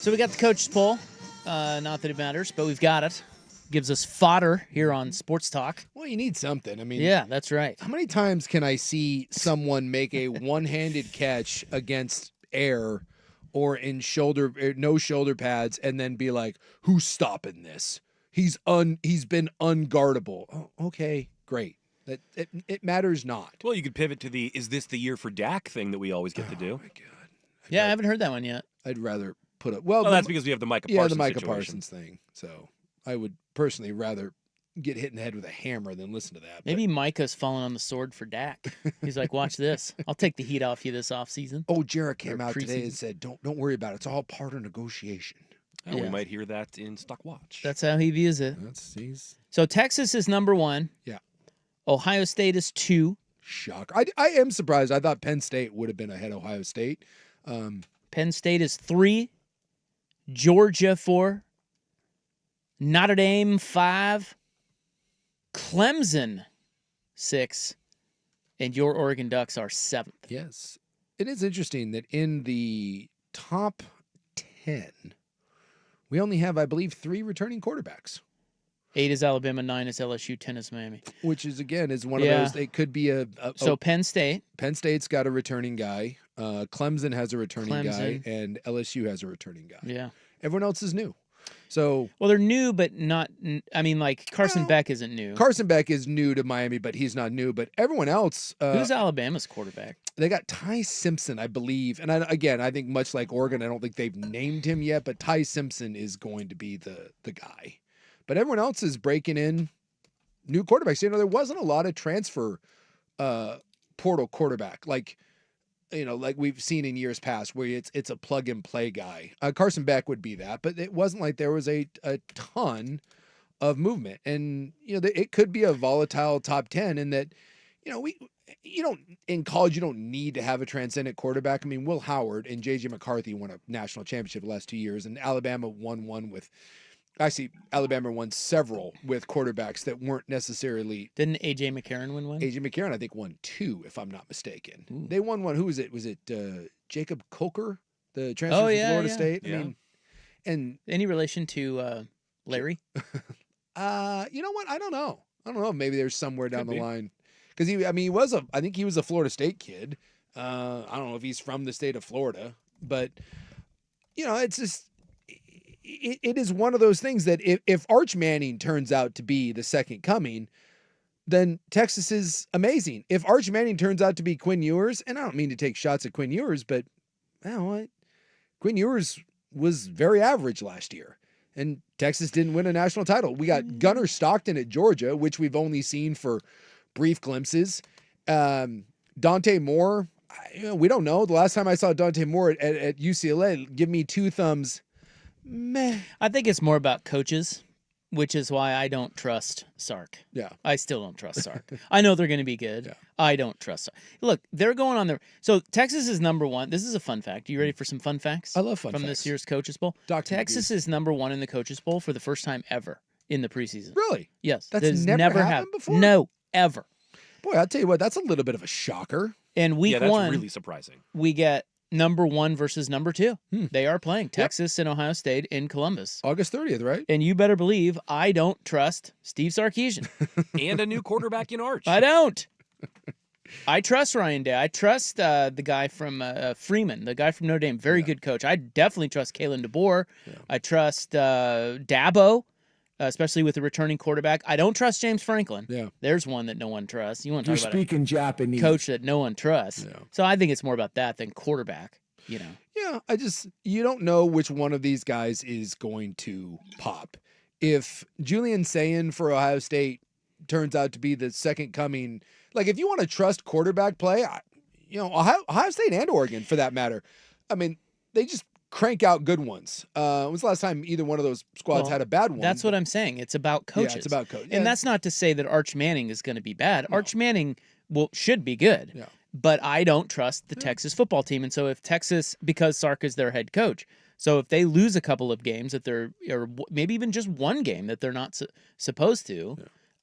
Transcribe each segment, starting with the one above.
So we got the coach's poll. Not that it matters, but we've got it. Gives us fodder here on Sports Talk. Well, you need something. I mean, yeah, that's right. How many times can I see someone make a one-handed catch against air or in no shoulder pads and then be like, "Who's stopping this? He's been unguardable." Oh, okay, great. It matters not. Well, you could pivot to the "Is this the year for Dak?" thing that we always get to do. Oh my god. Yeah, I haven't heard that one yet. I'd rather put it. Well, that's because we have the Micah Parsons the Micah situation. Parsons thing. So I would personally rather get hit in the head with a hammer than listen to that. Maybe Micah's falling on the sword for Dak. He's like, watch this. I'll take the heat off you this offseason. Oh, Jarrett came out today and said, don't worry about it. It's all part of negotiation. Oh, yeah. We might hear that in Stock Watch. That's how he views it. So Texas is number 1. Yeah. Ohio State is 2. Shock. I am surprised. I thought Penn State would have been ahead of Ohio State. Penn State is 3. Georgia 4. Notre Dame 5. Clemson 6. And your Oregon Ducks are 7th. Yes. It is interesting that in the top 10, we only have, I believe, 3 returning quarterbacks. 8 is Alabama, 9 is LSU, 10 is Miami. Which is, again, is one of those, it could be So Penn State. Penn State's got a returning guy. Clemson has a returning guy, and LSU has a returning guy. Yeah. Everyone else is new. So well, they're new, but not. I mean, like Carson Beck isn't new. Carson Beck is new to Miami, but he's not new. But everyone else, who's Alabama's quarterback? They got Ty Simpson, I believe. And I think much like Oregon, I don't think they've named him yet. But Ty Simpson is going to be the guy. But everyone else is breaking in new quarterbacks. You know, there wasn't a lot of transfer portal quarterback like we've seen in years past where it's a plug and play guy. Carson Beck would be that, but it wasn't like there was a ton of movement. And, it could be a volatile top 10 in that, in college, you don't need to have a transcendent quarterback. I mean, Will Howard and J.J. McCarthy won a national championship the last 2 years, and Alabama won one with Alabama won several with quarterbacks that weren't necessarily. Didn't A.J. McCarron win one? A.J. McCarron, I think, won 2, if I'm not mistaken. Ooh. They won one. Who was it? Was it Jacob Coker, the transfer from Florida State? Yeah. I mean, and any relation to Larry? You know what? I don't know. Maybe there's somewhere down the line because I think he was a Florida State kid. I don't know if he's from the state of Florida, but it's just. It is one of those things that if Arch Manning turns out to be the second coming, then Texas is amazing. If Arch Manning turns out to be Quinn Ewers, and I don't mean to take shots at Quinn Ewers, but you know what? Quinn Ewers was very average last year, and Texas didn't win a national title. We got Gunnar Stockton at Georgia, which we've only seen for brief glimpses. Dante Moore, we don't know. The last time I saw Dante Moore at UCLA, give me 2 thumbs. Meh. I think it's more about coaches, which is why I don't trust Sark. Yeah. I still don't trust Sark. I know they're going to be good. Yeah. I don't trust Sark. Look, they're going on there. So Texas is number 1. This is a fun fact. Are you ready for some fun facts? I love fun from facts. this year's Coaches Bowl. Texas is number 1 in the Coaches Bowl for the first time ever in the preseason. Really? Yes. That's never happened before? No, ever. Boy, I'll tell you what, that's a little bit of a shocker. And week 1, that's really surprising. We get number 1 versus number 2. They are playing Texas and Ohio State in Columbus. August 30th, right? And you better believe I don't trust Steve Sarkisian. And a new quarterback in Arch. I don't. I trust Ryan Day. I trust the guy from Freeman, the guy from Notre Dame. Very good coach. I definitely trust Kalen DeBoer. Yeah. I trust Dabo, especially with the returning quarterback. I don't trust James Franklin. Yeah. There's one that no one trusts. You want to You're talk about speaking Japanese. Coach that no one trusts. Yeah. So I think it's more about that than quarterback, Yeah, you don't know which one of these guys is going to pop. If Julian Sayin for Ohio State turns out to be the second coming, like if you want to trust quarterback play, Ohio State and Oregon for that matter, I mean, they just crank out good ones. When was the last time either one of those squads had a bad one? That's what I'm saying. It's about coaches. Yeah, it's about coaches. And that's not to say that Arch Manning is going to be bad. No. Arch Manning should be good. Yeah. But I don't trust the Texas football team. And so if Texas, because Sark is their head coach, so if they lose a couple of games or maybe even just one game that they're not supposed to,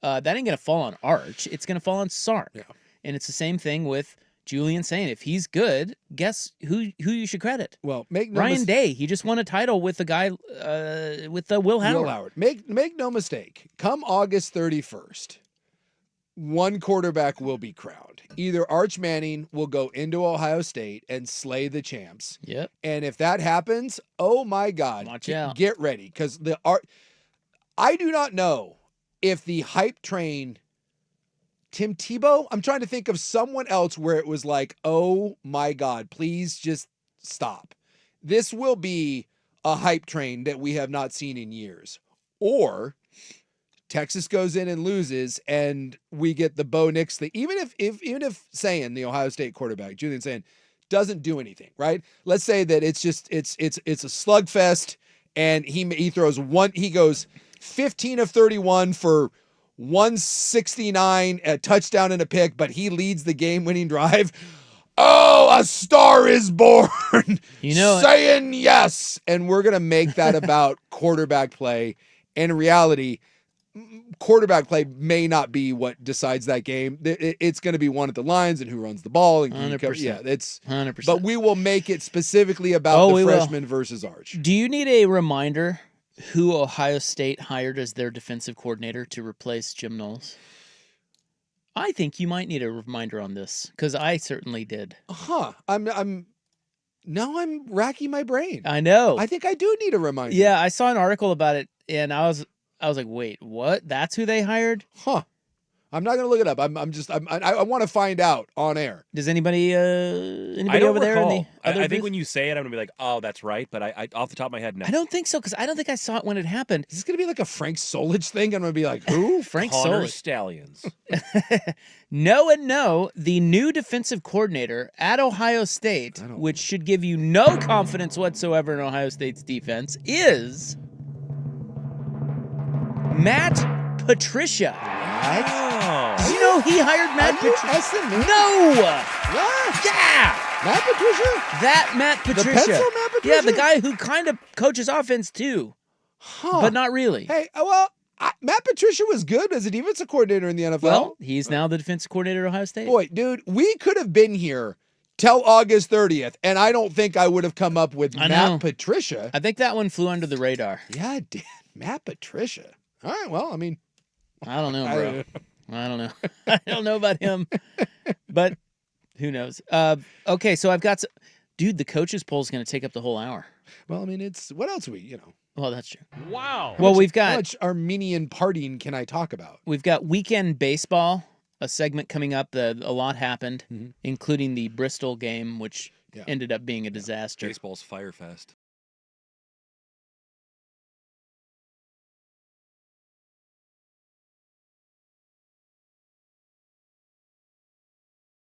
that ain't going to fall on Arch. It's going to fall on Sark. Yeah. And it's the same thing with Julian saying if he's good, guess who you should credit? Well, make no Ryan Day. He just won a title with the guy with Will Howard. Make no mistake. Come August 31st, one quarterback will be crowned. Either Arch Manning will go into Ohio State and slay the champs. Yep. And if that happens, oh my God, Watch out. Get ready, because I do not know if the hype train. Tim Tebow? I'm trying to think of someone else where it was like, oh my God, please just stop. This will be a hype train that we have not seen in years. Or Texas goes in and loses, and we get the Bo Nix thing. Even if Sayin, the Ohio State quarterback, Julian Sayin, doesn't do anything, right? Let's say that it's a slugfest, and he throws one. He goes 15 of 31 for 169, a touchdown and a pick, but he leads the game-winning drive. Oh, a star is born. Saying yes. And we're going to make that about quarterback play. And in reality, quarterback play may not be what decides that game. It's going to be one at the lines and who runs the ball. And 100%. Yeah, it's 100%. But we will make it specifically about the freshman versus Arch. Do you need a reminder who Ohio State hired as their defensive coordinator to replace Jim Knowles? I think you might need a reminder on this, because I certainly did. I'm racking my brain. I know. I think I do need a reminder. Yeah, I saw an article about it, and I was like, wait, what? That's who they hired? I'm not going to look it up. I want to find out on air. Does anybody I don't over there in the recall. other I think booth? when you say it, I'm going to be like, oh, that's right. But I off the top of my head, no. I don't think so, because I don't think I saw it when it happened. Is this going to be like a Frank Solich thing? I'm going to be like, who? Frank Connor Solich. Stallions. No, the new defensive coordinator at Ohio State, which should give you no confidence whatsoever in Ohio State's defense, is Matt Patricia. Wow. Did you know he hired Matt Patricia? No! What? Yeah! Matt Patricia? That Matt Patricia. The pencil Matt Patricia? Yeah, the guy who kind of coaches offense too, but not really. Hey, Matt Patricia was good as a defensive coordinator in the NFL. Well, he's now the defensive coordinator at Ohio State. Boy, dude, we could have been here till August 30th, and I don't think I would have come up with Matt Patricia. I think that one flew under the radar. Yeah, it did. Matt Patricia. All right, well, I mean, I don't know, bro. I don't know. I don't know about him, but who knows? Okay, so I've got dude, the coaches poll is going to take up the whole hour. Well, I mean, what else Well, that's true. Wow. Well, we've got how much Armenian partying can I talk about? We've got weekend baseball, a segment coming up. A lot happened, including the Bristol game, which ended up being a disaster. Baseball's Firefest.